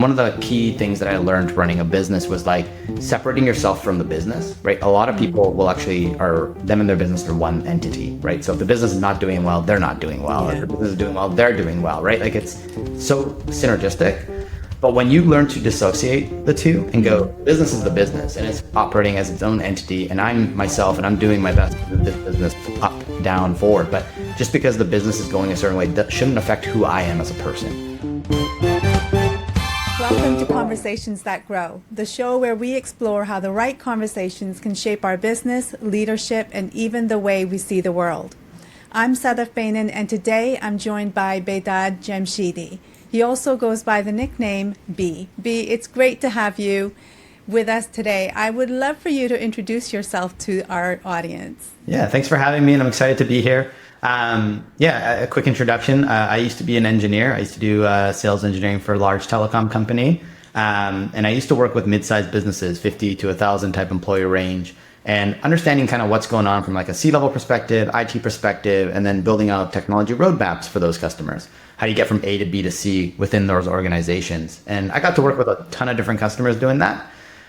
One of the key things that I learned running a business was like separating yourself from the business, right? A lot of people will actually them and their business are one entity, right? So if the business is not doing well, they're not doing well. If the business is doing well, they're doing well, right? Like it's so synergistic. But when you learn to dissociate the two and go, business is the business and it's operating as its own entity, and I'm myself and I'm doing my best to move this business up, down, forward. But just because the business is going a certain way, that shouldn't affect who I am as a person. Welcome to Conversations That Grow, the show where we explore how the right conversations can shape our business, leadership, and even the way we see the world. I'm Sadaf Bainan, and today I'm joined by Bedad Jamshidi. He also goes by the nickname B. B, it's great to have you with us today. I would love for you to introduce yourself to our audience. Yeah, thanks for having me, and I'm excited to be here. A quick introduction. I used to be an engineer. I used to do sales engineering for a large telecom company. And I used to work with mid-sized businesses, 50 to 1,000 type employee range, and understanding kind of what's going on from like a C-level perspective, IT perspective, and then building out technology roadmaps for those customers. How do you get from A to B to C within those organizations? And I got to work with a ton of different customers doing that.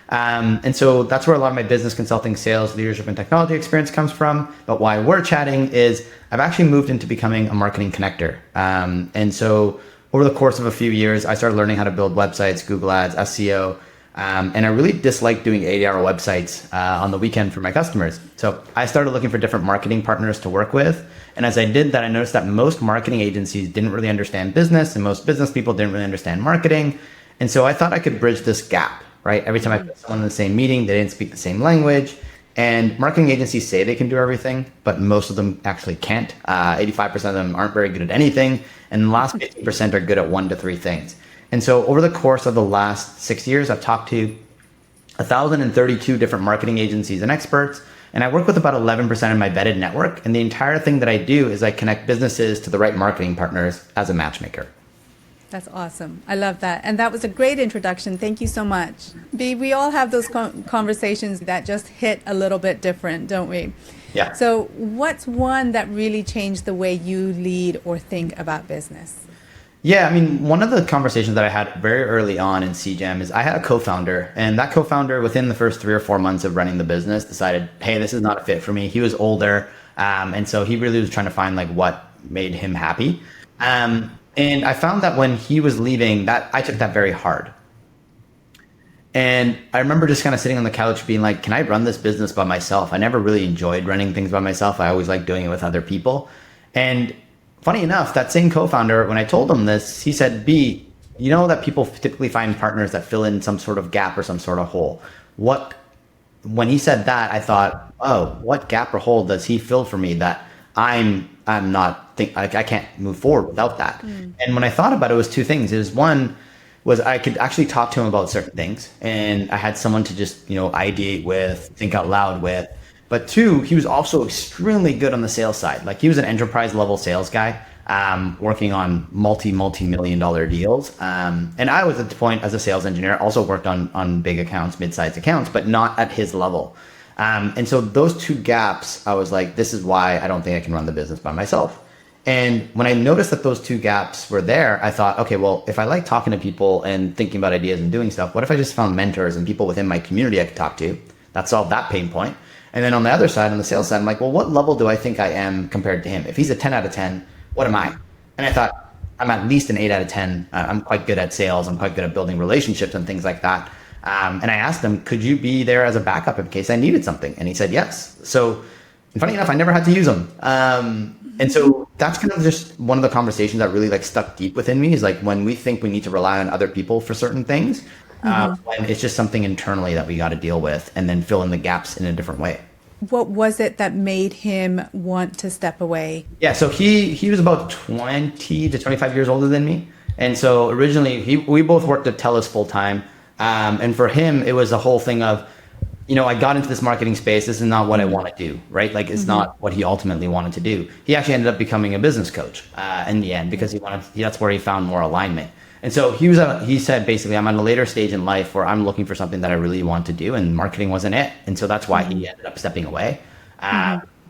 And so that's where a lot of my business consulting, sales, leadership, and technology experience comes from. But why we're chatting is I've actually moved into becoming a marketing connector. And so over the course of a few years, I started learning how to build websites, Google Ads, SEO. And I really disliked doing 80-hour websites on the weekend for my customers. So I started looking for different marketing partners to work with. And as I did that, I noticed that most marketing agencies didn't really understand business, and most business people didn't really understand marketing. And so I thought I could bridge this gap. Right? Every time I put someone in the same meeting, they didn't speak the same language. And marketing agencies say they can do everything, but most of them actually can't. 85% of them aren't very good at anything. And the last 50% are good at 1 to 3 things. And so over the course of the last 6 years, I've talked to 1,032 different marketing agencies and experts. And I work with about 11% of my vetted network. And the entire thing that I do is I connect businesses to the right marketing partners as a matchmaker. That's awesome. I love that. And that was a great introduction. Thank you so much. B, we all have those conversations that just hit a little bit different, don't we? Yeah. So what's one that really changed the way you lead or think about business? Yeah, I mean, one of the conversations that I had very early on in CGEM is I had a co-founder, and that co-founder within the first 3 or 4 months of running the business decided, hey, this is not a fit for me. He was older. And so he really was trying to find like what made him happy. And I found that when he was leaving, that I took that very hard. And I remember just kind of sitting on the couch being like, can I run this business by myself? I never really enjoyed running things by myself. I always liked doing it with other people. And funny enough, that same co-founder, when I told him this, he said, B, you know that people typically find partners that fill in some sort of gap or some sort of hole. When he said that, I thought, oh, what gap or hole does he fill for me that I can't move forward without that. And when I thought about it, it was 2 things. It was one was I could actually talk to him about certain things, and I had someone to just, ideate with, think out loud with. But 2, he was also extremely good on the sales side. Like he was an enterprise level sales guy, working on multi-million dollar deals. And I was at the point as a sales engineer, also worked on big accounts, mid-sized accounts, but not at his level. And so those 2 gaps, I was like, this is why I don't think I can run the business by myself. And when I noticed that those 2 gaps were there, I thought, okay, well, if I like talking to people and thinking about ideas and doing stuff, what if I just found mentors and people within my community I could talk to? That solved that pain point. And then on the other side, on the sales side, I'm like, well, what level do I think I am compared to him? If he's a 10 out of 10, what am I? And I thought, I'm at least an 8 out of 10. I'm quite good at sales. I'm quite good at building relationships and things like that. And I asked him, could you be there as a backup in case I needed something? And he said, yes. So funny enough, I never had to use him. And so that's kind of just one of the conversations that really like stuck deep within me is like when we think we need to rely on other people for certain things, when it's just something internally that we got to deal with and then fill in the gaps in a different way. What was it that made him want to step away? Yeah, so he was about 20 to 25 years older than me. And so originally we both worked at TELUS full time. And for him, it was a whole thing of, I got into this marketing space. This is not what I want to do, right? Like it's not what he ultimately wanted to do. He actually ended up becoming a business coach in the end because that's where he found more alignment. And so he said, basically, I'm at a later stage in life where I'm looking for something that I really want to do, and marketing wasn't it. And so that's why he ended up stepping away.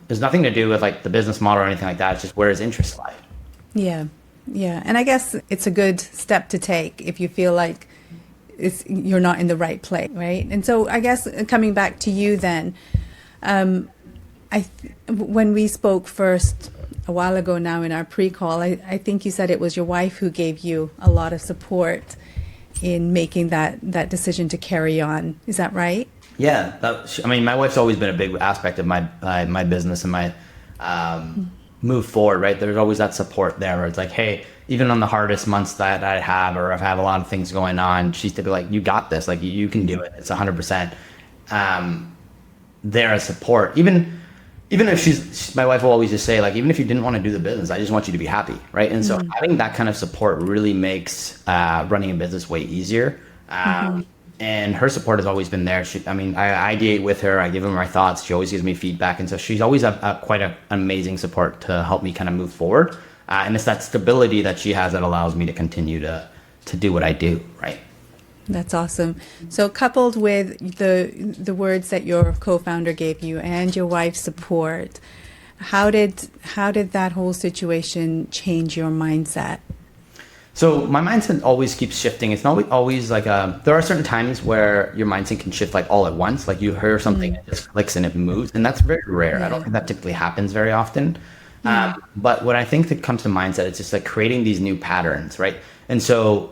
There's nothing to do with like the business model or anything like that. It's just where his interests lie. Yeah. And I guess it's a good step to take if you feel like you're not in the right place, right? And so I guess coming back to you then, when we spoke first a while ago now in our pre-call, I think you said it was your wife who gave you a lot of support in making that decision to carry on. Is that right? Yeah, my wife's always been a big aspect of my business and my move forward, right? There's always that support there where it's like, hey, even on the hardest months that I have, or I've had a lot of things going on, she's to be like, you got this, like you can do it. It's 100% there as support. Even if my wife will always just say, like, even if you didn't want to do the business, I just want you to be happy, right? And so having that kind of support really makes running a business way easier. And her support has always been there. I ideate with her. I give her my thoughts. She always gives me feedback. And so she's always quite an amazing support to help me kind of move forward. And it's that stability that she has that allows me to continue to do what I do, right? That's awesome. So coupled with the words that your co-founder gave you and your wife's support, how did that whole situation change your mindset? So my mindset always keeps shifting. It's not always like there are certain times where your mindset can shift like all at once. Like you hear something, it just clicks and it moves, and that's very rare. Yeah. I don't think that typically happens very often. But what I think that comes to mindset, it's just like creating these new patterns, right? And so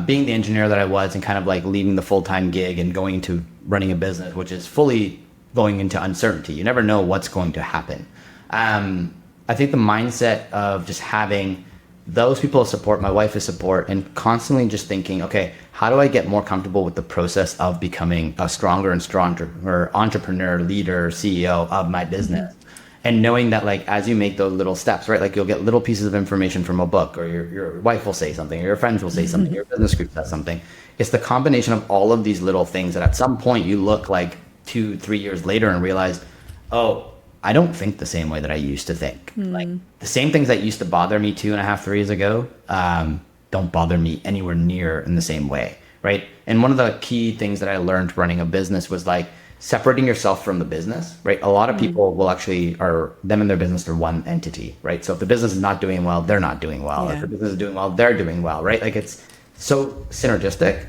being the engineer that I was and kind of like leaving the full-time gig and going into running a business, which is fully going into uncertainty. You never know what's going to happen. I think the mindset of just having those people of support, my wife is support, and constantly just thinking, okay, how do I get more comfortable with the process of becoming a stronger and stronger entrepreneur, leader, CEO of my business? And knowing that, like, as you make those little steps, right, like you'll get little pieces of information from a book, or your wife will say something, or your friends will say something, your business group says something. It's the combination of all of these little things that at some point you look like 2-3 years later and realize, oh, I don't think the same way that I used to think. Like the same things that used to bother me 2.5, 3 years ago don't bother me anywhere near in the same way, right? And one of the key things that I learned running a business was like separating yourself from the business, right? A lot of people will actually, them and their business are one entity, right? So if the business is not doing well, they're not doing well. Yeah. If the business is doing well, they're doing well, right? Like it's so synergistic.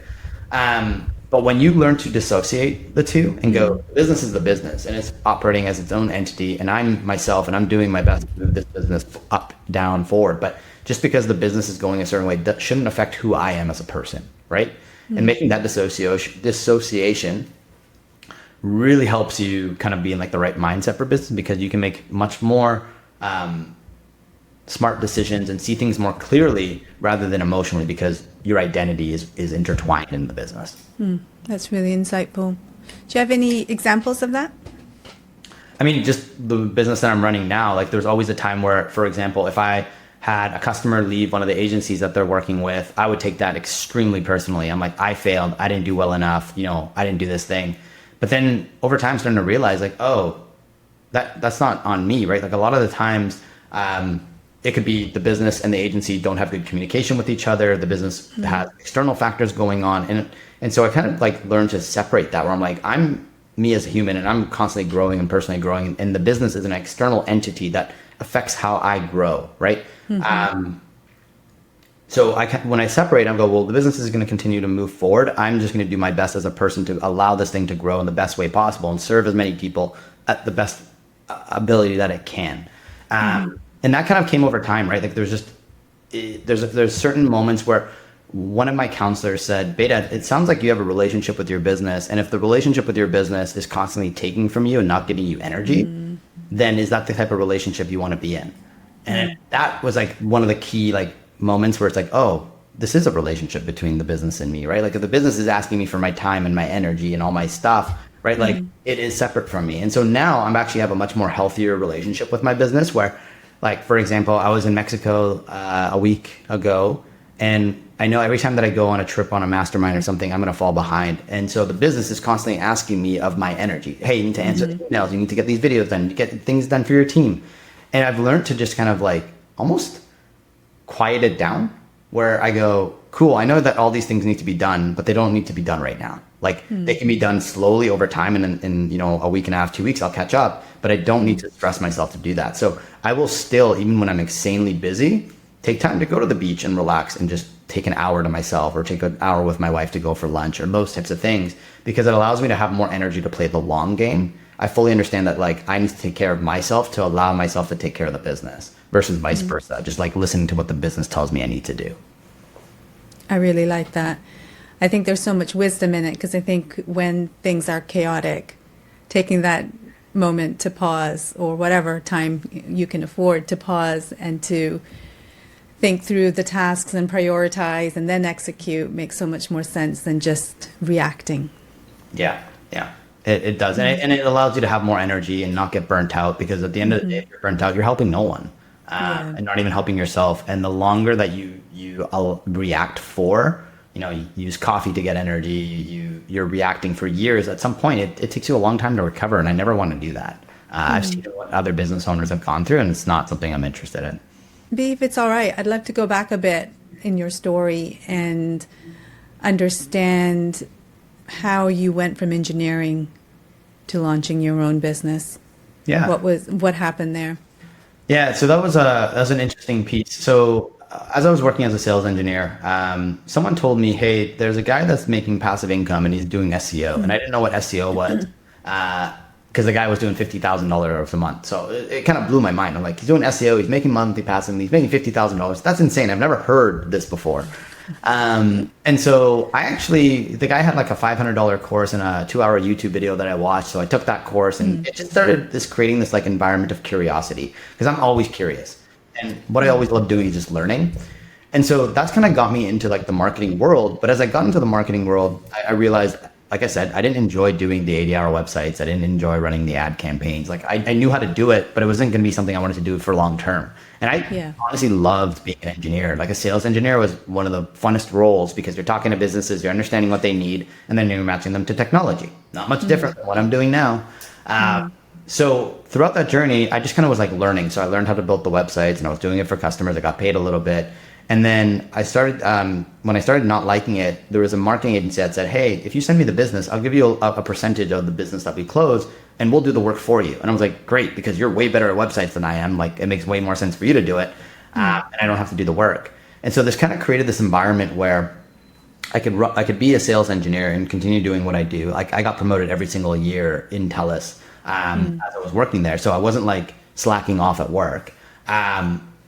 But when you learn to dissociate the two and go, business is the business and it's operating as its own entity, and I'm myself and I'm doing my best to move this business up, down, forward. But just because the business is going a certain way, that shouldn't affect who I am as a person, right? And making that dissociation really helps you kind of be in like the right mindset for business, because you can make much more smart decisions and see things more clearly rather than emotionally, because your identity is intertwined in the business. That's really insightful. Do you have any examples of that? I mean, just the business that I'm running now, like there's always a time where, for example, if I had a customer leave one of the agencies that they're working with, I would take that extremely personally. I'm like, I failed. I didn't do well enough. I didn't do this thing. But then over time, starting to realize like, oh, that's not on me, right? Like a lot of the times, it could be the business and the agency don't have good communication with each other. The business has external factors going on. And so I kind of like learned to separate that, where I'm like, I'm me as a human and I'm constantly growing and personally growing. And the business is an external entity that affects how I grow, right? So when I separate, I go, well, the business is going to continue to move forward. I'm just going to do my best as a person to allow this thing to grow in the best way possible and serve as many people at the best ability that it can. And that kind of came over time, right? Like there's certain moments where one of my counselors said, Beta, it sounds like you have a relationship with your business. And if the relationship with your business is constantly taking from you and not giving you energy, then is that the type of relationship you want to be in? And that was like one of the key like moments where it's like, oh, this is a relationship between the business and me, right? Like if the business is asking me for my time and my energy and all my stuff, right? Like it is separate from me. And so now I'm actually have a much more healthier relationship with my business, where like, for example, I was in Mexico a week ago, and I know every time that I go on a trip on a mastermind or something, I'm going to fall behind. And so the business is constantly asking me of my energy. Hey, you need to answer the emails. You need to get these videos done. You get things done for your team. And I've learned to just kind of like almost quiet it down, where I go, cool, I know that all these things need to be done, but they don't need to be done right now. Like they can be done slowly over time, and in a week and a half, 2 weeks, I'll catch up, but I don't need to stress myself to do that. So I will still, even when I'm insanely busy, take time to go to the beach and relax and just take an hour to myself or take an hour with my wife to go for lunch or those types of things, because it allows me to have more energy to play the long game. I fully understand that like I need to take care of myself to allow myself to take care of the business versus vice versa. Just like listening to what the business tells me I need to do. I really like that. I think there's so much wisdom in it, because I think when things are chaotic, taking that moment to pause, or whatever time you can afford to pause and to think through the tasks and prioritize and then execute, makes so much more sense than just reacting. Yeah, yeah, it does. And it allows you to have more energy and not get burnt out, because at the end of the day, if you're burnt out, you're helping no one. And not even helping yourself. And the longer that you react for, you use coffee to get energy, you're reacting for years. At some point, it takes you a long time to recover, and I never want to do that. I've seen what other business owners have gone through, and it's not something I'm interested in. B, if it's all right, I'd love to go back a bit in your story and understand how you went from engineering to launching your own business. Yeah. What happened there? Yeah, so that was an interesting piece. So as I was working as a sales engineer, someone told me, hey, there's a guy that's making passive income and he's doing SEO. And I didn't know what SEO was, because the guy was doing $50,000 a month. So it kind of blew my mind. I'm like, he's doing SEO, he's making monthly passive, and he's making $50,000. That's insane. I've never heard this before. And so the guy had like a $500 course and a 2-hour YouTube video that I watched. So I took that course, and it just started creating this like environment of curiosity, because I'm always curious. And what I always love doing is just learning. And so that's kind of got me into like the marketing world. But as I got into the marketing world, I realized, like I said, I didn't enjoy doing the 80-hour websites. I didn't enjoy running the ad campaigns. Like I knew how to do it, but it wasn't going to be something I wanted to do for long term. And I honestly loved being an engineer. Like a sales engineer was one of the funnest roles, because you're talking to businesses, you're understanding what they need, and then you're matching them to technology. Not much different than what I'm doing now. So throughout that journey, I just kind of was like learning. So I learned how to build the websites, and I was doing it for customers. I got paid a little bit. And then I started, when I started not liking it, there was a marketing agency that said, hey, if you send me the business, I'll give you a percentage of the business that we close, and we'll do the work for you. And I was like, great, because you're way better at websites than I am. Like, it makes way more sense for you to do it. And I don't have to do the work. And so this kind of created this environment where I could be a sales engineer and continue doing what I do. Like, I got promoted every single year in TELUS as I was working there. So I wasn't like slacking off at work.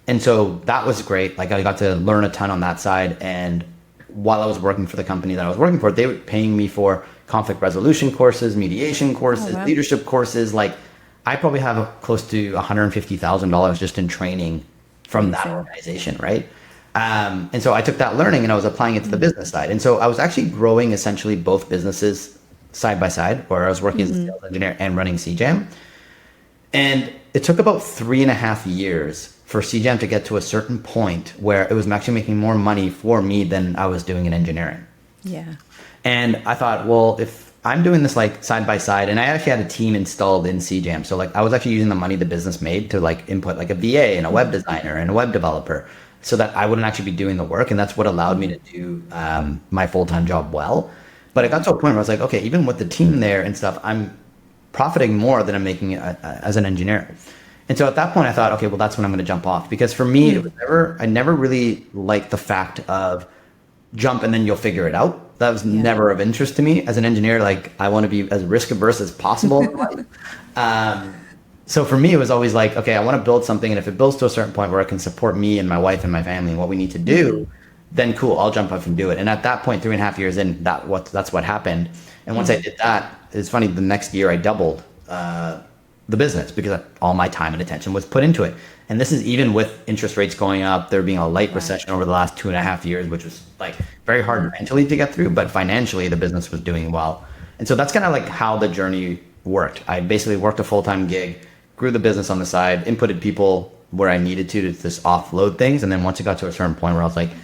And so that was great. Like, I got to learn a ton on that side. And while I was working for the company that I was working for, they were paying me for conflict resolution courses, mediation courses, leadership courses. Like, I probably have close to $150,000 just in training from that organization, right? And so I took that learning and I was applying it to the business side. And so I was actually growing essentially both businesses side by side, where I was working as a sales engineer and running CJAM. And it took about 3.5 years for CJAM to get to a certain point where it was actually making more money for me than I was doing in engineering. Yeah. And I thought, well, if I'm doing this like side by side, and I actually had a team installed in CJAM. So like I was actually using the money the business made to like input like a VA and a web designer and a web developer, so that I wouldn't actually be doing the work. And that's what allowed me to do my full-time job well. But it got to a point where I was like, okay, even with the team there and stuff, I'm profiting more than I'm making as an engineer. And so at that point I thought, okay, well, that's when I'm going to jump off, because for me, I never really liked the fact of jump and then you'll figure it out. That was never of interest to me as an engineer. Like, I want to be as risk averse as possible in life. So for me, it was always like, okay, I want to build something. And if it builds to a certain point where it can support me and my wife and my family and what we need to do, then cool, I'll jump up and do it. And at that point, 3.5 years in, that's what happened. And once I did that, it's funny, the next year I doubled the business, because all my time and attention was put into it. And this is even with interest rates going up, there being a light recession over the last 2.5 years, which was like very hard mentally to get through, but financially the business was doing well. And so that's kind of like how the journey worked. I basically worked a full-time gig, grew the business on the side, inputted people where I needed to just offload things. And then once it got to a certain point where I was like, it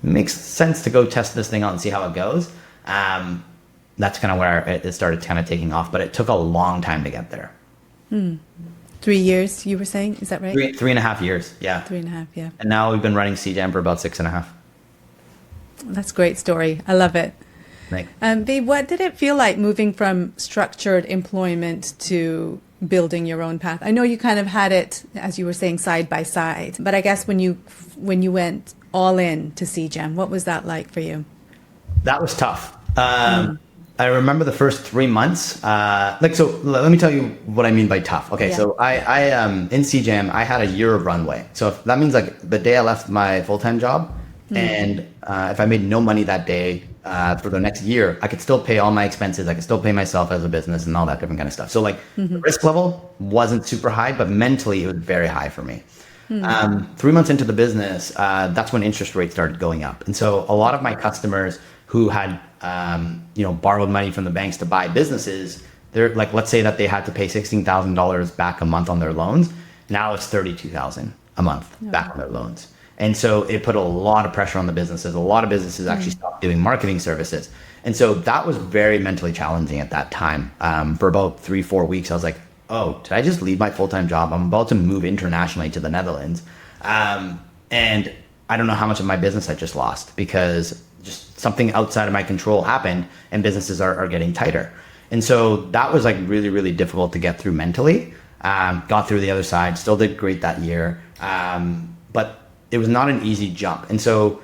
makes sense to go test this thing out and see how it goes. That's kind of where it started kind of taking off, but it took a long time to get there. 3 years, you were saying? Is that right? 3.5 years. Yeah. 3.5. Yeah. And now we've been running CJAM for about 6.5. That's a great story. I love it. Thanks. Babe, what did it feel like moving from structured employment to building your own path? I know you kind of had it, as you were saying, side by side, but I guess when you went all in to CGEM. What was that like for you? That was tough. I remember the first 3 months. So let me tell you what I mean by tough. Okay, Yeah. so I in CJAM, I had a year of runway. So if that means like the day I left my full-time job, and if I made no money that day for the next year, I could still pay all my expenses. I could still pay myself as a business and all that different kind of stuff. So like the risk level wasn't super high, but mentally it was very high for me. 3 months into the business, that's when interest rates started going up. And so a lot of my customers who had, borrowed money from the banks to buy businesses, they're like, let's say that they had to pay $16,000 back a month on their loans. Now it's $32,000 a month back on their loans. And so it put a lot of pressure on the businesses. A lot of businesses actually stopped doing marketing services. And so that was very mentally challenging at that time. For about 3-4 weeks, I was like, oh, did I just leave my full-time job? I'm about to move internationally to the Netherlands. And I don't know how much of my business I just lost because just something outside of my control happened and businesses are getting tighter. And so that was like really, really difficult to get through mentally. Got through the other side, still did great that year. But it was not an easy jump. And so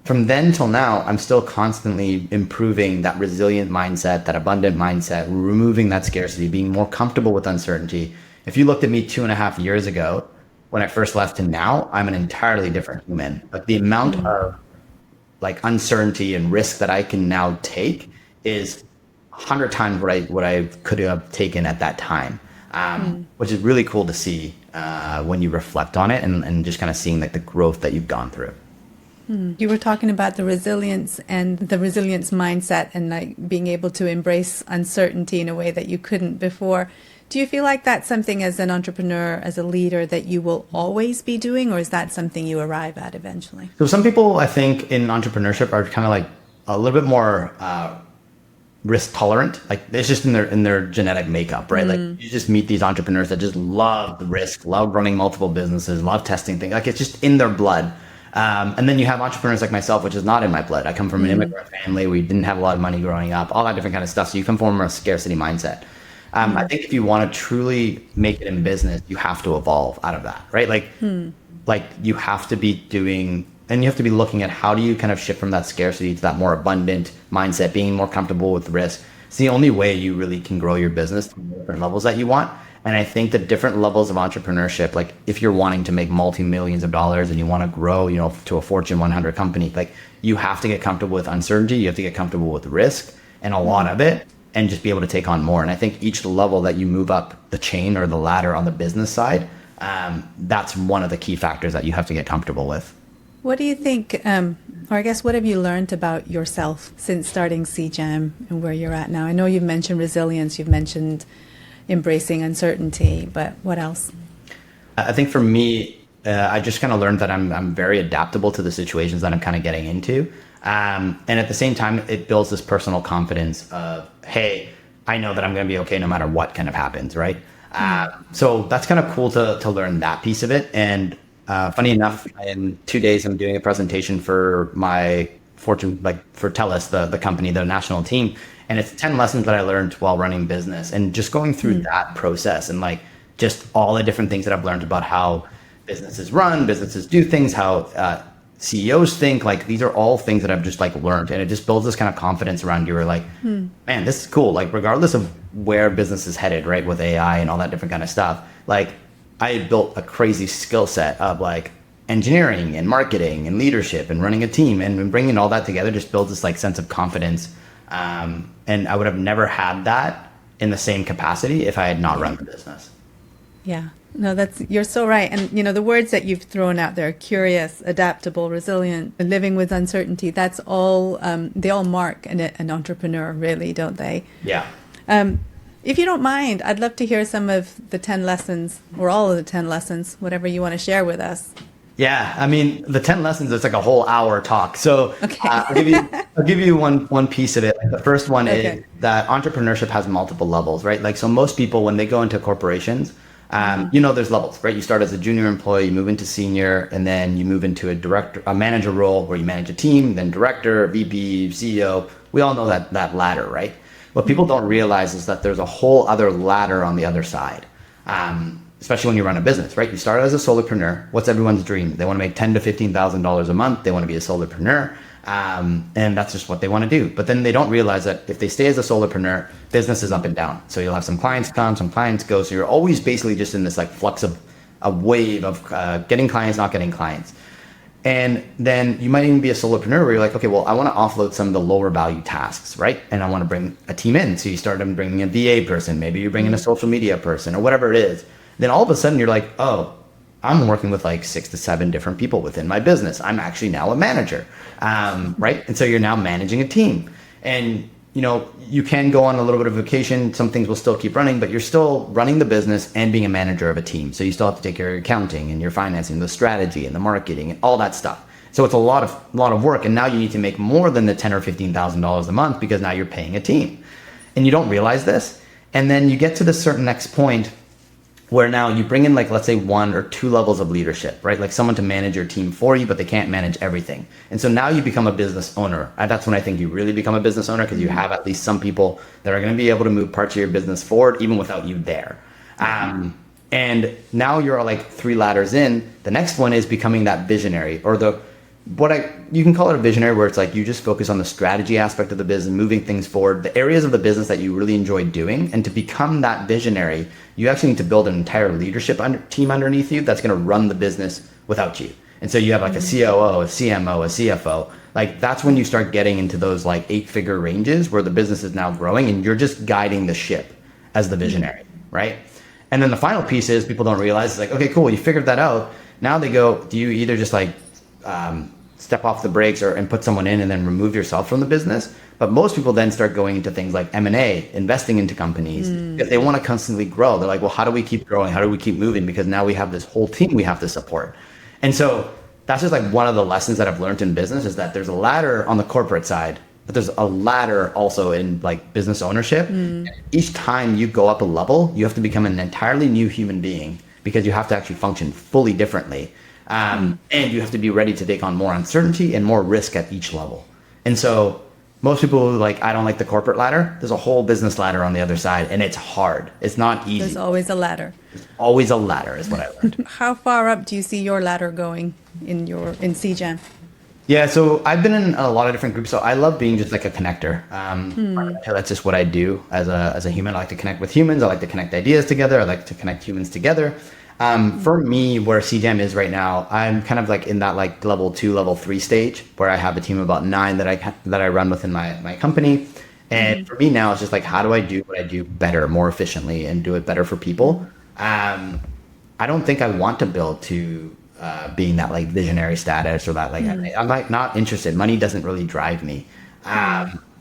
from then till now, I'm still constantly improving that resilient mindset, that abundant mindset, removing that scarcity, being more comfortable with uncertainty. If you looked at me 2.5 years ago, when I first left to now, I'm an entirely different human. Like the amount of like uncertainty and risk that I can now take is 100 times what I could have taken at that time, which is really cool to see when you reflect on it and just kind of seeing like the growth that you've gone through. You were talking about the resilience and the resilience mindset and like being able to embrace uncertainty in a way that you couldn't before. Do you feel like that's something as an entrepreneur, as a leader, that you will always be doing, or is that something you arrive at eventually? So some people, I think, in entrepreneurship are kind of like a little bit more risk tolerant. Like it's just in their genetic makeup, right? Like you just meet these entrepreneurs that just love the risk, love running multiple businesses, love testing things. Like it's just in their blood. And then you have entrepreneurs like myself, which is not in my blood. I come from an immigrant family. We didn't have a lot of money growing up, all that different kind of stuff. So you come from a scarcity mindset. I think if you want to truly make it in business, you have to evolve out of that, right? Like you have to be doing, and you have to be looking at how do you kind of shift from that scarcity to that more abundant mindset, being more comfortable with risk. It's the only way you really can grow your business to the different levels that you want. And I think the different levels of entrepreneurship, like if you're wanting to make multi-millions of dollars and you want to grow, to a Fortune 100 company, like you have to get comfortable with uncertainty. You have to get comfortable with risk and a lot of it, and just be able to take on more. And I think each level that you move up the chain or the ladder on the business side, that's one of the key factors that you have to get comfortable with. What do you think, or I guess what have you learned about yourself since starting CGEM and where you're at now? I know you've mentioned resilience, you've mentioned embracing uncertainty, but what else? I think for me, I just kind of learned that I'm very adaptable to the situations that I'm kind of getting into. And at the same time, it builds this personal confidence of, hey, I know that I'm going to be okay no matter what kind of happens, right? So that's kind of cool to learn that piece of it. And funny enough, in 2 days, I'm doing a presentation for my Fortune, like for TELUS, the company, the national team. And it's 10 lessons that I learned while running business. And just going through that process and like just all the different things that I've learned about how businesses run, businesses do things, how CEOs think, like these are all things that I've just like learned, and it just builds this kind of confidence around you. We're like, man, this is cool. Like regardless of where business is headed, right, with AI and all that different kind of stuff, like I built a crazy skill set of like engineering and marketing and leadership and running a team, and bringing all that together just builds this like sense of confidence. And I would have never had that in the same capacity if I had not run the business. Yeah. No, you're so right. And, the words that you've thrown out there, curious, adaptable, resilient, living with uncertainty, that's all, they all mark an entrepreneur, really, don't they? Yeah. If you don't mind, I'd love to hear some of the 10 lessons, or all of the 10 lessons, whatever you want to share with us. Yeah, I mean, the 10 lessons, it's like a whole hour talk. So Okay. I'll give you one piece of it. Like the first one is that entrepreneurship has multiple levels, right? Like, so most people, when they go into corporations, there's levels, right? You start as a junior employee, you move into senior, and then you move into a manager role where you manage a team, then director, VP, CEO. We all know that ladder, right? What people don't realize is that there's a whole other ladder on the other side. especially when you run a business, right? You start as a solopreneur. What's everyone's dream? They want to make $10,000 to $15,000 a month. They want to be a solopreneur. And that's just what they want to do. But then they don't realize that if they stay as a solopreneur, business is up and down. So you'll have some clients come, some clients go. So you're always basically just in this like flux of a wave of getting clients, not getting clients. And then you might even be a solopreneur where you're like, okay, well, I want to offload some of the lower value tasks, right? And I want to bring a team in. So you start bringing a VA person, maybe you're bringing a social media person or whatever it is. Then all of a sudden you're like, oh, I'm working with like 6 to 7 different people within my business. I'm actually now a manager, right? And so you're now managing a team. And you can go on a little bit of vacation. Some things will still keep running, but you're still running the business and being a manager of a team. So you still have to take care of your accounting and your financing, the strategy and the marketing and all that stuff. So it's a lot of work. And now you need to make more than the $10,000 or $15,000 a month because now you're paying a team. And you don't realize this. And then you get to the certain next point where now you bring in like, let's say 1 or 2 levels of leadership, right? Like someone to manage your team for you, but they can't manage everything. And so now you become a business owner. And that's when I think you really become a business owner because you have at least some people that are going to be able to move parts of your business forward even without you there. And now you're like 3 ladders in. The next one is becoming that visionary or you can call it a visionary where it's like you just focus on the strategy aspect of the business, moving things forward, the areas of the business that you really enjoy doing. And to become that visionary, you actually need to build an entire leadership team underneath you that's going to run the business without you. And so you have like a COO, a CMO, a CFO. Like that's when you start getting into those like 8-figure ranges where the business is now growing and you're just guiding the ship as the visionary, right? And then the final piece is people don't realize it's like, okay, cool, you figured that out. Now they go, do you either just like step off the brakes and put someone in and then remove yourself from the business? But most people then start going into things like M&A, investing into companies because they want to constantly grow. They're like, well, how do we keep growing? How do we keep moving? Because now we have this whole team we have to support. And so that's just like one of the lessons that I've learned in business is that there's a ladder on the corporate side, but there's a ladder also in like business ownership. Each time you go up a level, you have to become an entirely new human being because you have to actually function fully differently. And you have to be ready to take on more uncertainty and more risk at each level. And so most people like, I don't like the corporate ladder. There's a whole business ladder on the other side and it's hard. It's not easy. There's always a ladder. There's always a ladder is what I learned. How far up do you see your ladder going in CGEM? Yeah, so I've been in a lot of different groups. So I love being just like a connector. That's just what I do as a human. I like to connect with humans. I like to connect ideas together. I like to connect humans together. For me, where CGEM is right now, I'm kind of like in that like level 2, level 3 stage where I have a team of about 9 that I run within my company. And for me now, it's just like, how do I do what I do better, more efficiently and do it better for people? I don't think I want to build to being that like visionary status or that like, I'm like not interested. Money doesn't really drive me.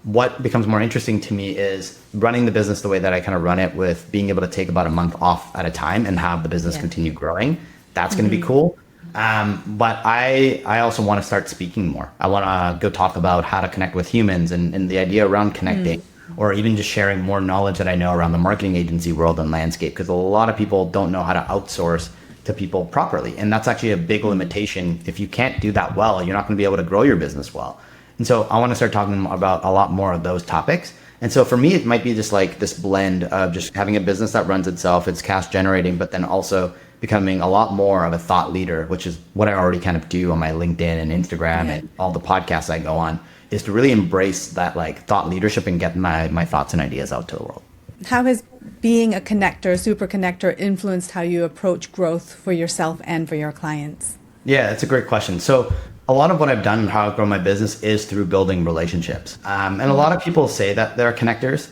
What becomes more interesting to me is running the business the way that I kind of run it with being able to take about a month off at a time and have the business continue growing. That's going to be cool. But I also want to start speaking more. I want to go talk about how to connect with humans and the idea around connecting or even just sharing more knowledge that I know around the marketing agency world and landscape. Because a lot of people don't know how to outsource to people properly. And that's actually a big limitation. If you can't do that well, you're not going to be able to grow your business well. And so I want to start talking about a lot more of those topics. And so for me, it might be just like this blend of just having a business that runs itself, it's cash generating, but then also becoming a lot more of a thought leader, which is what I already kind of do on my LinkedIn and Instagram and all the podcasts I go on, is to really embrace that like thought leadership and get my thoughts and ideas out to the world. How has being a connector, a super connector, influenced how you approach growth for yourself and for your clients? Yeah, that's a great question. So a lot of what I've done and how I've grown my business is through building relationships. And a lot of people say that they're connectors,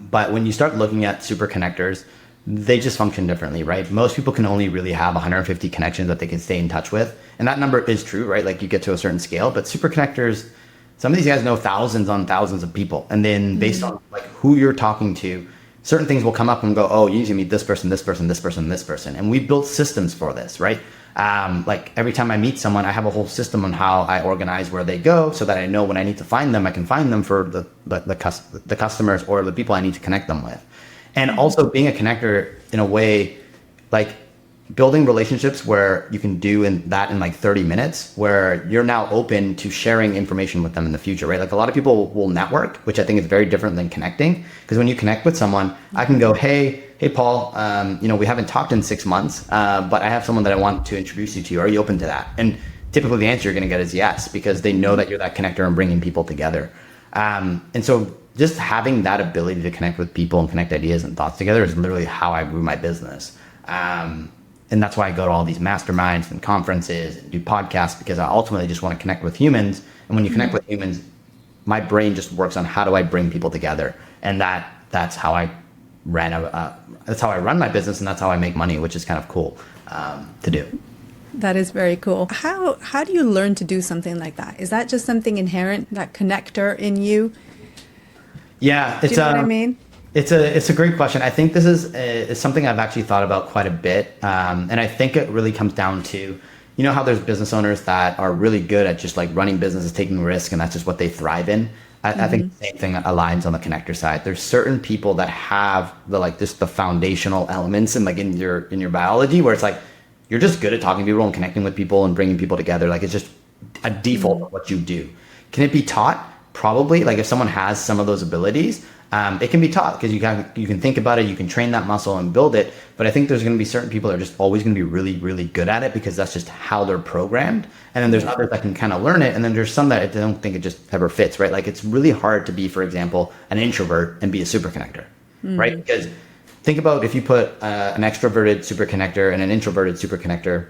but when you start looking at super connectors, they just function differently, right? Most people can only really have 150 connections that they can stay in touch with. And that number is true, right? Like you get to a certain scale, but super connectors, some of these guys know thousands on thousands of people. And then based on like who you're talking to, certain things will come up and go, oh, you need to meet this person, this person, this person, this person. And we built systems for this, right? Like every time I meet someone, I have a whole system on how I organize where they go so that I know when I need to find them, I can find them for the customers or the people I need to connect them with. And also being a connector in a way, like building relationships where you can do in like 30 minutes, where you're now open to sharing information with them in the future, right? Like a lot of people will network, which I think is very different than connecting. Because when you connect with someone, I can go, hey Paul, we haven't talked in 6 months, but I have someone that I want to introduce you to. Are you open to that? And typically the answer you're going to get is yes, because they know that you're that connector and bringing people together. And so just having that ability to connect with people and connect ideas and thoughts together is literally how I grew my business. And that's why I go to all these masterminds and conferences and do podcasts, because I ultimately just want to connect with humans. And when you connect with humans, my brain just works on how do I bring people together. And that's how I that's how I run my business, and that's how I make money, which is kind of cool to do. That is very cool. How do you learn to do something like that? Is that just something inherent, that connector in you? Yeah, do you know what I mean? It's a great question. I think this is something I've actually thought about quite a bit. And I think it really comes down to, how there's business owners that are really good at just like running businesses, taking risk, and that's just what they thrive in. I think the same thing aligns on the connector side. There's certain people that have the foundational elements in your biology, where it's like, you're just good at talking to people and connecting with people and bringing people together. Like it's just a default of what you do. Can it be taught? Probably. Like if someone has some of those abilities, it can be taught, because you can think about it, you can train that muscle and build it. But I think there's going to be certain people that are just always going to be really, really good at it, because that's just how they're programmed. And then there's others that can kind of learn it. And then there's some that I don't think it just ever fits, right? Like it's really hard to be, for example, an introvert and be a super connector, right? Because think about if you put an extroverted super connector and an introverted super connector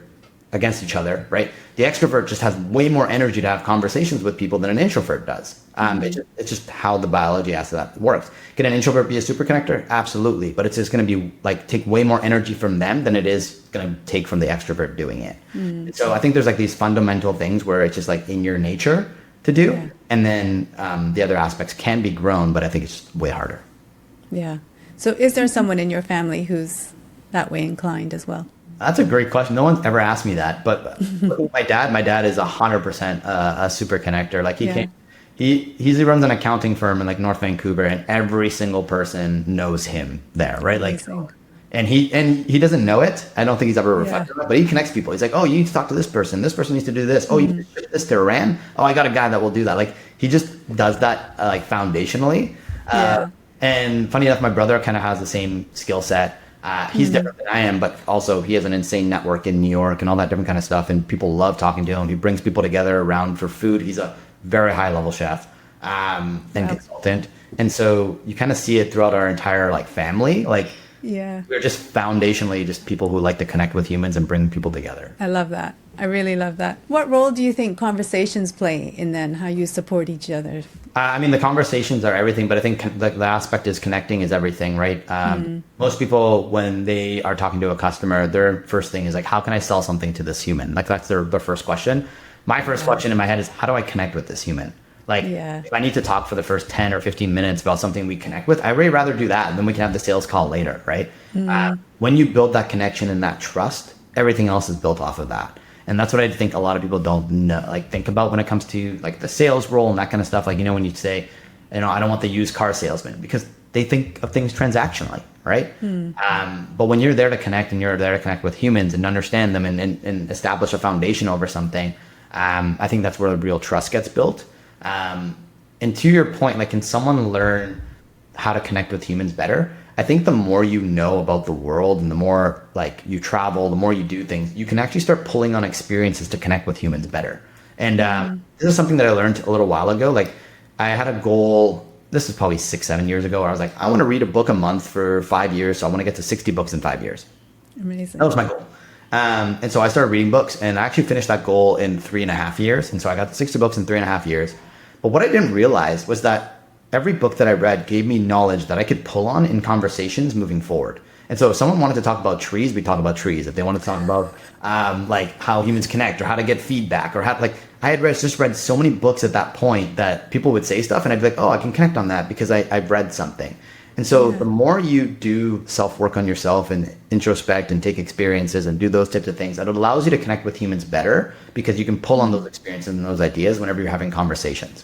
against each other, right? The extrovert just has way more energy to have conversations with people than an introvert does. It's just how the biology as that works. Can an introvert be a super connector? Absolutely. But it's just going to be take way more energy from them than it is going to take from the extrovert doing it. So I think there's these fundamental things where it's just in your nature to do. Yeah. And then the other aspects can be grown, but I think it's just way harder. Yeah. So is there someone in your family who's that way inclined as well? That's a great question. No one's ever asked me that, but my dad is 100% a super connector. He runs an accounting firm in North Vancouver, and every single person knows him there, right? And he doesn't know it. I don't think he's ever reflected on it, but he connects people. He's like, oh, you need to talk to this person. This person needs to do this. Oh, you need to ship this to Iran. Oh, I got a guy that will do that. He just does that foundationally. And funny enough, my brother kind of has the same skill set. He's different than I am, but also he has an insane network in New York and all that different kind of stuff. And people love talking to him. He brings people together around for food. He's a very high level chef and consultant. And so you kind of see it throughout our entire family. We're just foundationally just people who like to connect with humans and bring people together. I love that. I really love that. What role do you think conversations play in then how you support each other? The conversations are everything, but I think the aspect is connecting is everything, right? Most people, when they are talking to a customer, their first thing is how can I sell something to this human? That's their first question. My first question in my head is, how do I connect with this human? If I need to talk for the first 10 or 15 minutes about something we connect with, I'd really rather do that, and then we can have the sales call later, right? When you build that connection and that trust, everything else is built off of that. And that's what I think a lot of people don't know, think about when it comes to the sales role and that kind of stuff. When you say, I don't want the used car salesman, because they think of things transactionally, right? But when you're there to connect and you're there to connect with humans and understand them and establish a foundation over something, I think that's where the real trust gets built. And to your point, can someone learn how to connect with humans better? I think the more you know about the world and the more you travel, the more you do things, you can actually start pulling on experiences to connect with humans better. And this is something that I learned a little while ago. I had a goal, this is probably 6-7 years ago, where I was I want to read a book a month for 5 years. So I want to get to 60 books in 5 years. Amazing. That was my goal. And so I started reading books, and I actually finished that goal in 3.5 years. And so I got to 60 books in 3.5 years. But what I didn't realize was that every book that I read gave me knowledge that I could pull on in conversations moving forward. And so if someone wanted to talk about trees, we talk about trees. If they wanted to talk about how humans connect or how to get feedback or how I had just read so many books at that point that people would say stuff and I'd be like, oh, I can connect on that because I've read something. And so the more you do self-work on yourself and introspect and take experiences and do those types of things, that it allows you to connect with humans better because you can pull on those experiences and those ideas whenever you're having conversations.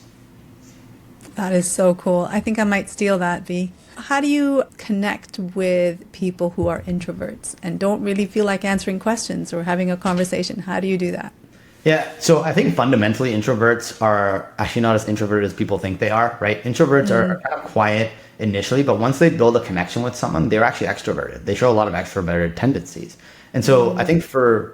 That is so cool. I think I might steal that, V. How do you connect with people who are introverts and don't really feel like answering questions or having a conversation? How do you do that? Yeah, so I think fundamentally introverts are actually not as introverted as people think they are, right? Introverts are kind of quiet initially, but once they build a connection with someone, they're actually extroverted. They show a lot of extroverted tendencies. And so I think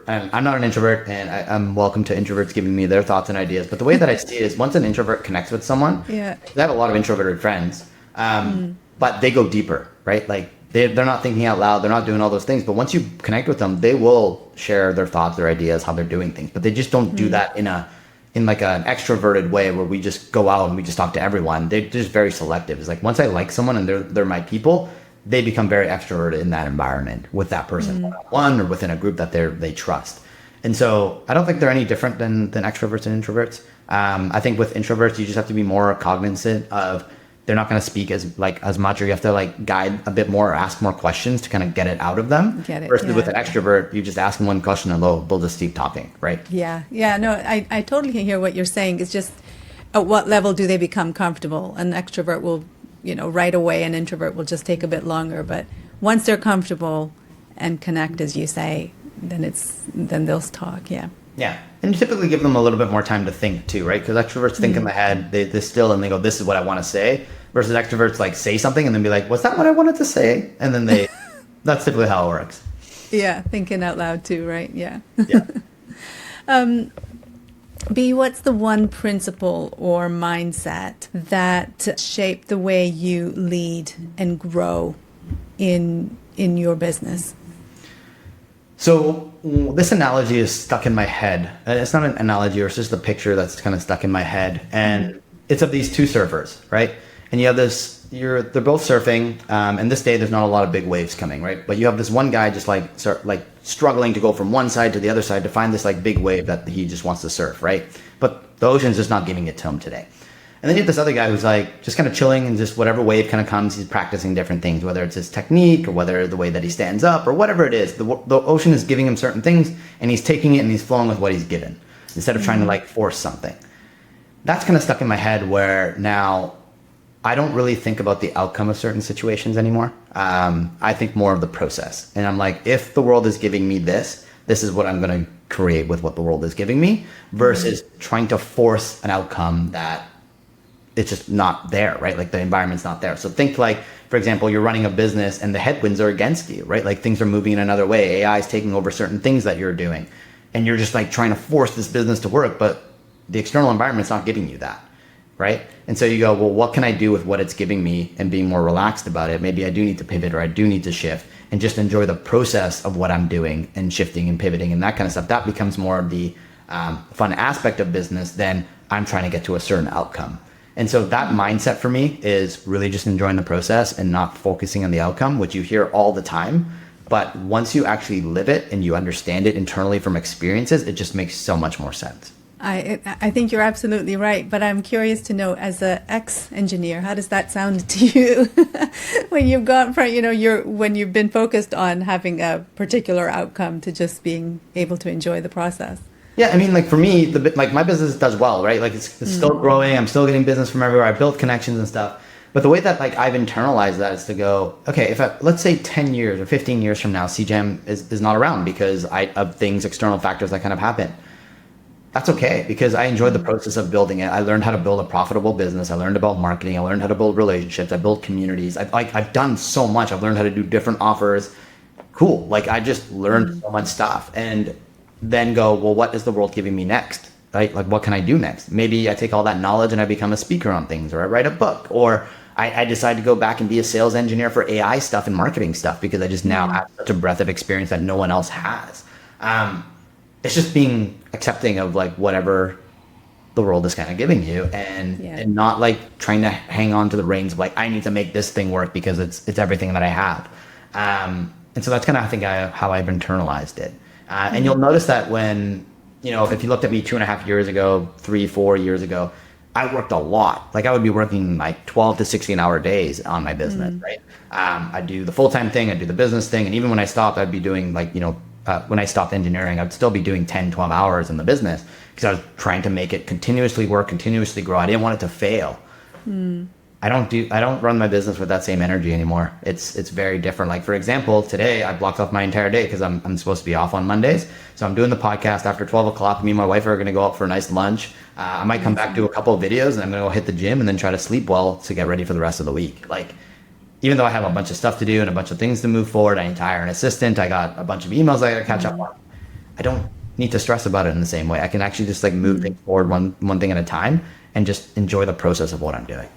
I'm not an introvert, and I'm welcome to introverts giving me their thoughts and ideas. But the way that I see it is once an introvert connects with someone, Yeah. they have a lot of introverted friends, but they go deeper, right? Like they're not thinking out loud. They're not doing all those things. But once you connect with them, they will share their thoughts, their ideas, how they're doing things. But they just don't do that in like an extroverted way where we just go out and we just talk to everyone. They're just very selective. It's like once I like someone and they're my people, they become very extroverted in that environment with that person one-on-one or within a group that they trust. And so I don't think they're any different than extroverts and introverts. I think with introverts, you just have to be more cognizant of they're not going to speak as much, or you have to like guide a bit more or ask more questions to kind of get it out of them. Versus with an extrovert, you just ask them one question and they'll just keep talking, right? Yeah. No, I totally can hear what you're saying. It's just at what level do they become comfortable? An extrovert will, right away, an introvert will just take a bit longer. But once they're comfortable and connect, as you say, then they'll talk. Yeah. Yeah. And you typically give them a little bit more time to think too, right? Because extroverts think in the head, they still and they go, this is what I want to say. Versus extroverts like say something and then be like, was that what I wanted to say? And then that's typically how it works. Yeah. Thinking out loud too, right? Yeah. Yeah. B, what's the one principle or mindset that shaped the way you lead and grow in your business? So this analogy is stuck in my head. It's not an analogy, or it's just a picture that's kind of stuck in my head. And it's of these two surfers, right? And you have they're both surfing. And this day there's not a lot of big waves coming, right? But you have this one guy just like struggling to go from one side to the other side to find this like big wave that he just wants to surf, right? But the ocean's just not giving it to him today. And then you have this other guy who's like just kind of chilling, and just whatever wave kind of comes, he's practicing different things, whether it's his technique or whether the way that he stands up or whatever it is. The ocean is giving him certain things, and he's taking it and he's flowing with what he's given instead of trying to like force something. That's kind of stuck in my head where now I don't really think about the outcome of certain situations anymore. I think more of the process. And I'm like, if the world is giving me this is what I'm going to create with what the world is giving me, versus trying to force an outcome that it's just not there, right? Like the environment's not there. So think like, for example, you're running a business and the headwinds are against you, right? Like things are moving in another way. AI is taking over certain things that you're doing. And you're just like trying to force this business to work, but the external environment's not giving you that, right? And so you go, well, what can I do with what it's giving me, and being more relaxed about it? Maybe I do need to pivot, or I do need to shift, and just enjoy the process of what I'm doing and shifting and pivoting and that kind of stuff. That becomes more of the fun aspect of business than I'm trying to get to a certain outcome. And so that mindset for me is really just enjoying the process and not focusing on the outcome, which you hear all the time. But once you actually live it and you understand it internally from experiences, it just makes so much more sense. I think you're absolutely right, but I'm curious to know, as an ex-engineer, how does that sound to you when you've gone from, when you've been focused on having a particular outcome to just being able to enjoy the process? Yeah, I mean, like for me, like my business does well, right? Like it's still growing. I'm still getting business from everywhere. I built connections and stuff. But the way that like I've internalized that is to go, okay, let's say 10 years or 15 years from now, CJAM is not around because of things, external factors that kind of happen. That's okay, because I enjoyed the process of building it. I learned how to build a profitable business. I learned about marketing. I learned how to build relationships. I built communities. I've done so much. I've learned how to do different offers. Cool. Like I just learned so much stuff, and then go, well, what is the world giving me next? Right? Like what can I do next? Maybe I take all that knowledge and I become a speaker on things, or I write a book, or I decide to go back and be a sales engineer for AI stuff and marketing stuff, because I just now have such a breadth of experience that no one else has. It's just being accepting of like whatever the world is kind of giving you, and not like trying to hang on to the reins of like, I need to make this thing work because it's everything that I have. And so that's kind of, I think, how I've internalized it. And you'll notice that when, if you looked at me 2.5 years ago, 3-4 years ago, I worked a lot. Like I would be working like 12 to 16-hour days on my business, right? I'd do the full-time thing, I'd do the business thing. And even when I stopped, I'd be doing like, when I stopped engineering, I'd still be doing 10, 12 hours in the business because I was trying to make it continuously work, continuously grow. I didn't want it to fail. I don't run my business with that same energy anymore. It's very different. Like for example, today I blocked off my entire day because I'm supposed to be off on Mondays. So I'm doing the podcast after 12 o'clock. Me and my wife are going to go out for a nice lunch. I might come back, do a couple of videos, and I'm going to go hit the gym and then try to sleep well to get ready for the rest of the week. Like, even though I have a bunch of stuff to do and a bunch of things to move forward, I need to hire an assistant. I got a bunch of emails I got to catch up on. I don't need to stress about it in the same way. I can actually just like move things forward one thing at a time and just enjoy the process of what I'm doing.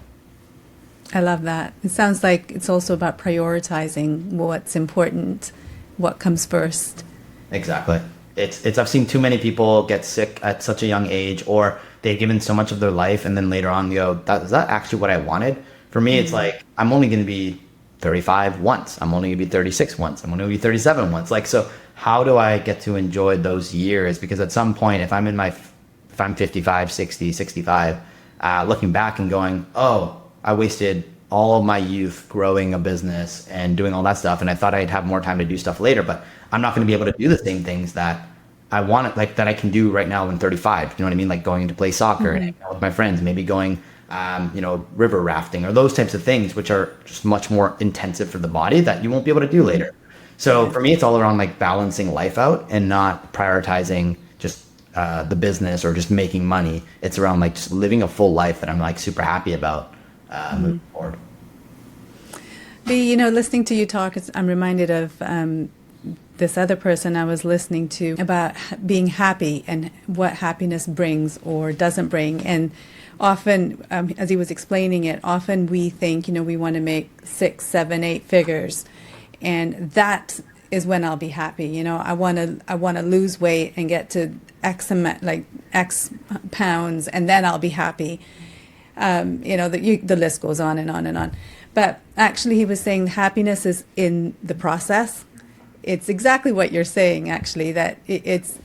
I love that. It sounds like it's also about prioritizing what's important, what comes first. Exactly. It's I've seen too many people get sick at such a young age, or they've given so much of their life and then later on go, is that actually what I wanted? For me, it's like, I'm only going to be 35 once. I'm only going to be 36 once. I'm only going to be 37 once. Like, so how do I get to enjoy those years? Because at some point, if I'm 55, 60, 65, looking back and going, oh, I wasted all of my youth growing a business and doing all that stuff. And I thought I'd have more time to do stuff later, but I'm not going to be able to do the same things that I want, like that I can do right now when 35. You know what I mean? Like going to play soccer and hang out with my friends, maybe going river rafting or those types of things, which are just much more intensive for the body that you won't be able to do later. So for me, it's all around like balancing life out and not prioritizing just the business or just making money. It's around like just living a full life that I'm like super happy about moving forward. Listening to you talk, I'm reminded of this other person I was listening to about being happy and what happiness brings or doesn't bring. And often, as he was explaining it, often we think, we want to make 6, 7, 8 figures, and that is when I'll be happy. I want to lose weight and get to X amount, like X pounds, and then I'll be happy. The list goes on and on and on. But actually, he was saying happiness is in the process. It's exactly what you're saying, actually, that it's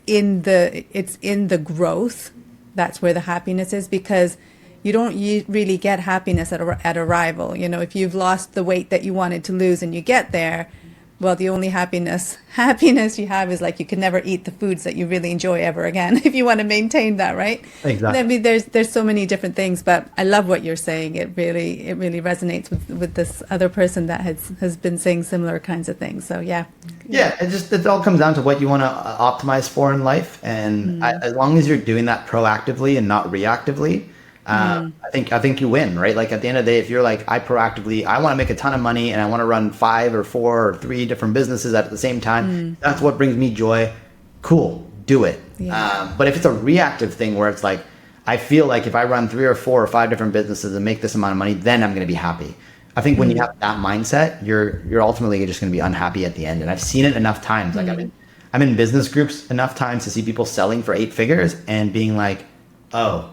in the growth. That's where the happiness is, because you don't really get happiness at arrival. If you've lost the weight that you wanted to lose and you get there, well, the only happiness you have is like you can never eat the foods that you really enjoy ever again if you want to maintain that, right? Exactly. I mean, there's so many different things, but I love what you're saying. It really resonates with this other person that has been saying similar kinds of things. So yeah. Yeah, it all comes down to what you want to optimize for in life, and as long as you're doing that proactively and not reactively, I think you win, right? Like at the end of the day, if you're like, I want to make a ton of money and I want to run 5 or 4 or 3 different businesses at the same time. That's what brings me joy. Cool, do it. Yeah. But if it's a reactive thing where it's like, I feel like if I run 3 or 4 or 5 different businesses and make this amount of money, then I'm going to be happy. I think when you have that mindset, you're ultimately just going to be unhappy at the end. And I've seen it enough times. Like I'm in business groups enough times to see people selling for 8 figures and being like, oh,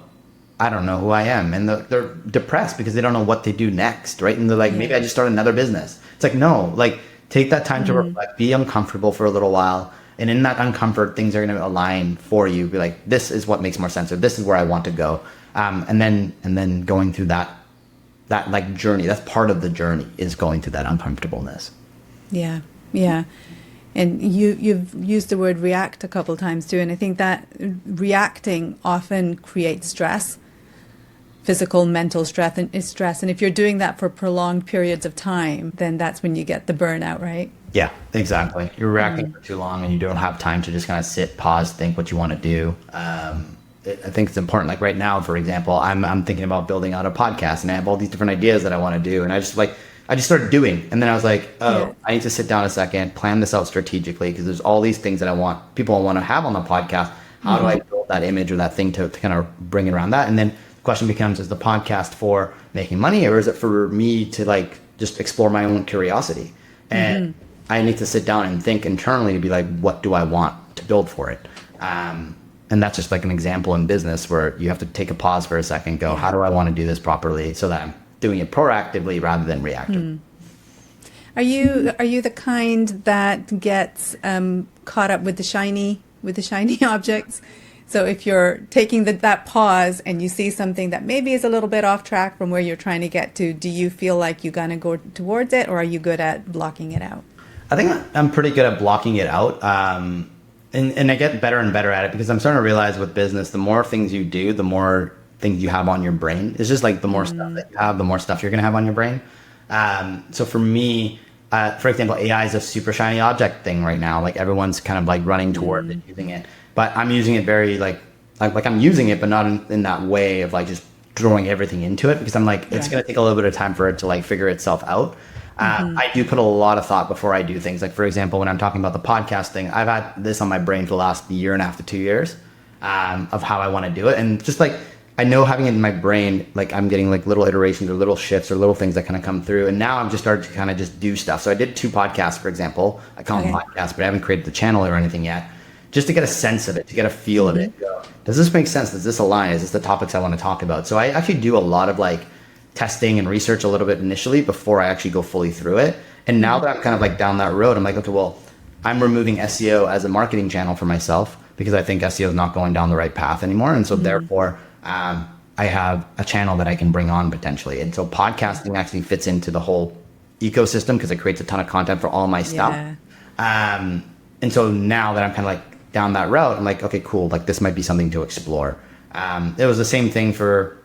I don't know who I am. And they're depressed because they don't know what they do next, right? And they're like, maybe I just start another business. It's like, no, like take that time to reflect, be uncomfortable for a little while. And in that uncomfort, things are going to align for you. Be like, this is what makes more sense, or this is where I want to go. And then going through that like journey, that's part of the journey, is going through that uncomfortableness. Yeah. Yeah. And you've used the word react a couple of times too. And I think that reacting often creates stress. Physical, mental stress. And if you're doing that for prolonged periods of time, then that's when you get the burnout, right? Yeah, exactly. You're reacting for too long and you don't have time to just kind of sit, pause, think what you want to do. I think it's important. Like right now, for example, I'm thinking about building out a podcast and I have all these different ideas that I want to do. And I just started doing. And then I was like, I need to sit down a second, plan this out strategically, because there's all these things that people want to have on the podcast. How do I build that image or that thing to kind of bring it around that? And then the question becomes, is the podcast for making money, or is it for me to like just explore my own curiosity? And I need to sit down and think internally to be like, what do I want to build for it? And that's just like an example in business where you have to take a pause for a second, go, how do I want to do this properly so that I'm doing it proactively rather than reactively? Are you the kind that gets caught up with the shiny objects? So if you're taking that pause and you see something that maybe is a little bit off track from where you're trying to get to, do you feel like you're going to go towards it, or are you good at blocking it out? I think I'm pretty good at blocking it out. And I get better and better at it, because I'm starting to realize with business, the more things you do, the more things you have on your brain. It's just like the more stuff that you have, the more stuff you're going to have on your brain. So for me, for example, AI is a super shiny object thing right now. Like everyone's kind of like running toward it, using it, but I'm using it very like I'm using it, but not in that way of like just throwing everything into it, because I'm like, it's going to take a little bit of time for it to like figure itself out. I do put a lot of thought before I do things. Like, for example, when I'm talking about the podcast thing, I've had this on my brain for the last year and a half to 2 years of how I want to do it. And just like, I know having it in my brain, like I'm getting like little iterations or little shifts or little things that kind of come through. And now I'm just starting to kind of just do stuff. So I did 2 podcasts, for example. I call them podcasts, but I haven't created the channel or anything yet. Just to get a sense of it, to get a feel of it. Does this make sense? Does this align? Is this the topics I want to talk about? So I actually do a lot of like testing and research a little bit initially before I actually go fully through it. And now that I'm kind of like down that road, I'm like, okay, well, I'm removing SEO as a marketing channel for myself because I think SEO is not going down the right path anymore. And so therefore, I have a channel that I can bring on potentially. And so podcasting actually fits into the whole ecosystem because it creates a ton of content for all my stuff. And so now that I'm kind of like down that route, I'm like, okay, cool. Like this might be something to explore. It was the same thing for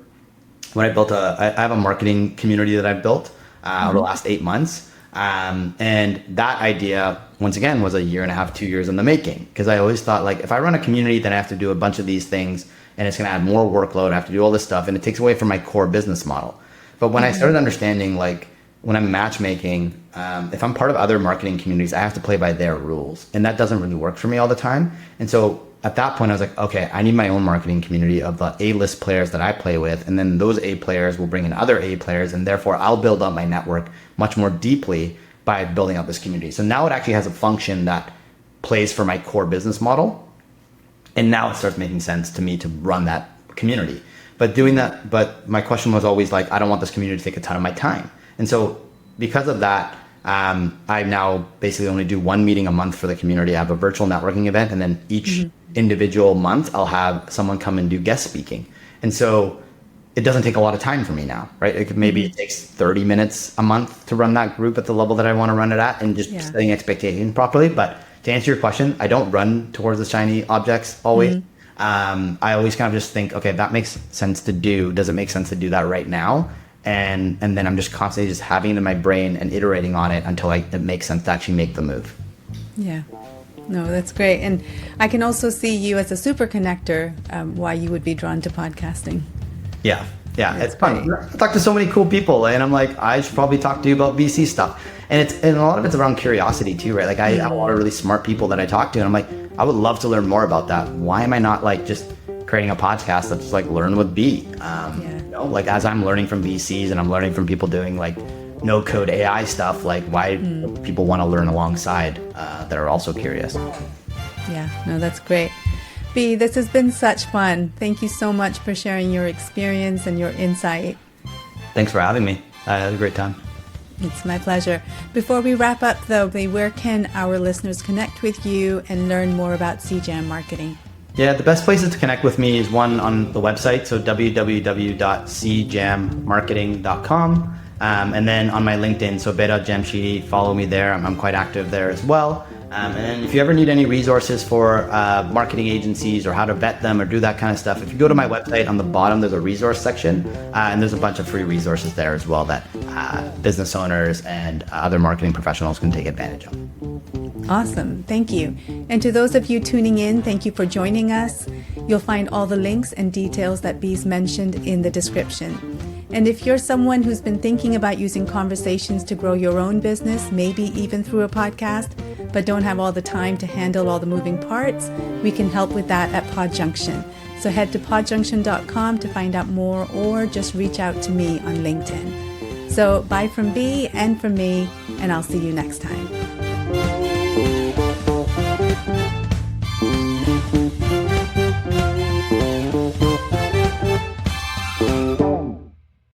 when I built I have a marketing community that I've built over the last 8 months. And that idea, once again, was a year and a half, 2 years in the making. Because I always thought like, if I run a community, then I have to do a bunch of these things and it's going to add more workload. I have to do all this stuff and it takes away from my core business model. But when I started understanding like, when I'm matchmaking, if I'm part of other marketing communities, I have to play by their rules. And that doesn't really work for me all the time. And so at that point, I was like, okay, I need my own marketing community of the A-list players that I play with. And then those A players will bring in other A players. And therefore, I'll build up my network much more deeply by building out this community. So now it actually has a function that plays for my core business model. And now it starts making sense to me to run that community. But my question was always like, I don't want this community to take a ton of my time. And so because of that, I now basically only do 1 meeting a month for the community. I have a virtual networking event, and then each individual month I'll have someone come and do guest speaking. And so it doesn't take a lot of time for me now, right? Maybe it takes 30 minutes a month to run that group at the level that I want to run it at, and just setting expectations properly. But to answer your question, I don't run towards the shiny objects always. I always kind of just think, okay, that makes sense to do. Does it make sense to do that right now? And then I'm just constantly just having it in my brain and iterating on it until it makes sense to actually make the move. Yeah. No, that's great. And I can also see you as a super connector, why you would be drawn to podcasting. Yeah. It's fun. I talk to so many cool people and I'm like, I should probably talk to you about VC stuff. And a lot of it's around curiosity too, right? Like I have a lot of really smart people that I talk to and I'm like, I would love to learn more about that. Why am I not like just creating a podcast that's like learn with B? Like as I'm learning from VCs and I'm learning from people doing like no code AI stuff, like why people want to learn alongside that are also curious. Yeah, no, that's great. B, this has been such fun. Thank you so much for sharing your experience and your insight. Thanks for having me. I had a great time. It's my pleasure. Before we wrap up though, B, where can our listeners connect with you and learn more about CJAM marketing? Yeah, the best places to connect with me is one on the website, so www.cjammarketing.com. And then on my LinkedIn, so Beta Jamshidi, follow me there. I'm quite active there as well. And if you ever need any resources for marketing agencies or how to vet them or do that kind of stuff, if you go to my website, on the bottom there's a resource section, and there's a bunch of free resources there as well that business owners and other marketing professionals can take advantage of. Awesome. Thank you. And to those of you tuning in, thank you for joining us. You'll find all the links and details that B's mentioned in the description. And if you're someone who's been thinking about using conversations to grow your own business, maybe even through a podcast, but don't have all the time to handle all the moving parts, we can help with that at PodJunction. So head to podjunction.com to find out more or just reach out to me on LinkedIn. So bye from B and from me, and I'll see you next time.